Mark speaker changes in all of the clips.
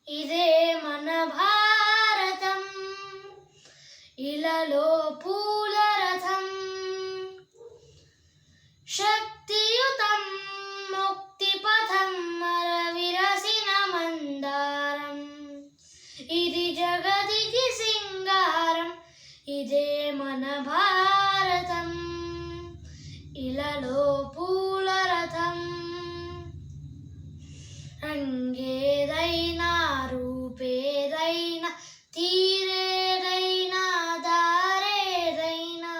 Speaker 1: ఇదే మన భారతం, ఇలలో పూల రథం. శక్తియుతం ముక్తి పథం మరవిరసిన మందారం. ఇది జగతికి సింగారం, ఇదే మన భారతం, ఇలలో పూల రథం. రంగేదైనా రూపేదైనా తీరేదైనా దారేదైనా,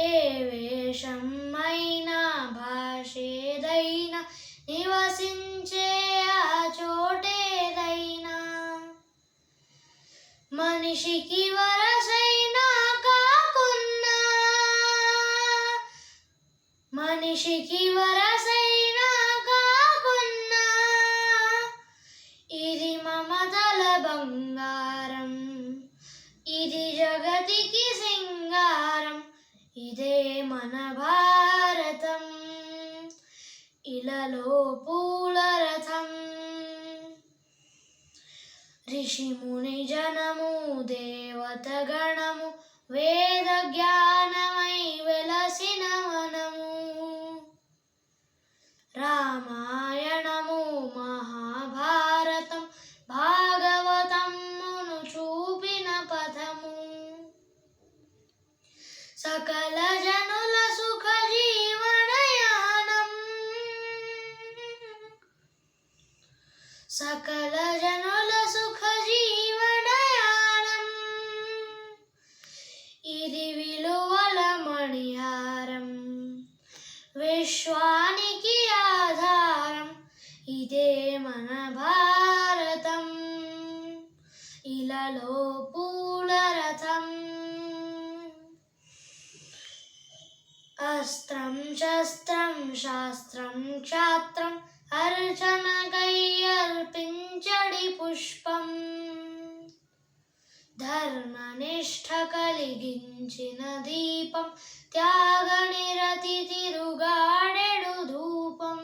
Speaker 1: ఏ వేషం అయినా భాషేదైనా నివసించే ఆ చోటేదైనా, మనిషికి వరసైనా కాకున్నా, మనిషికి వరసైనా కాకున్నా, ఇది మమతల బంగారం, ఇది జగతికి సింగారం, ఇదే మన భారతం, ఇలలో పూల రథం. ఋషిముని జనము దేవత గణము వేద జ్ఞానమై వెలసిన వనము. రామాయణము మహాభారతం భాగవతమును చూపిన పథము. సకల జనుల సుఖ జీవనయానం, సకల జనుల సుఖ జీవనయానం, ఇది విలువల మణిహారం, విశ్వానికి ఆధారం, ఇదే మన భారతం, ఇలలో పూల రథం. అస్త్రం శస్త్రం శాస్త్రం క్షాత్రం అర్చనకై అర్పించడి పుష్పం. ధర్మనిష్ఠ కలిగించిన దీపం, త్యాగనిరతి తిరుగాడెడు ధూపం.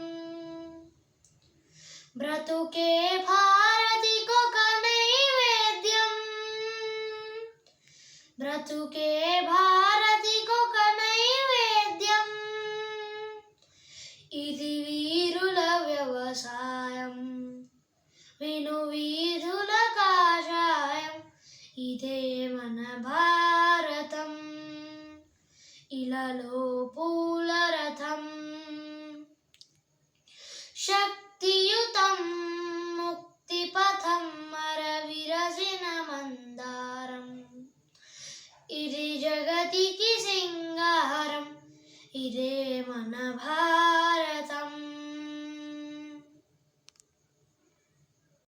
Speaker 1: బ్రతుకే భారతికొక నైవేద్యం, బ్రతుకే భారతికొక నైవేద్యం, ఇది వీరుల వ్యవసాయం, విను వీధుల కాషాయం, ఇదే మన భారతం, ఇలలో పూల రథం. శక్తియుతం ముక్తి పథం మరవిరసిన మందారం, ఇది జగతికి సింగారం, ఇదే మన భారతం.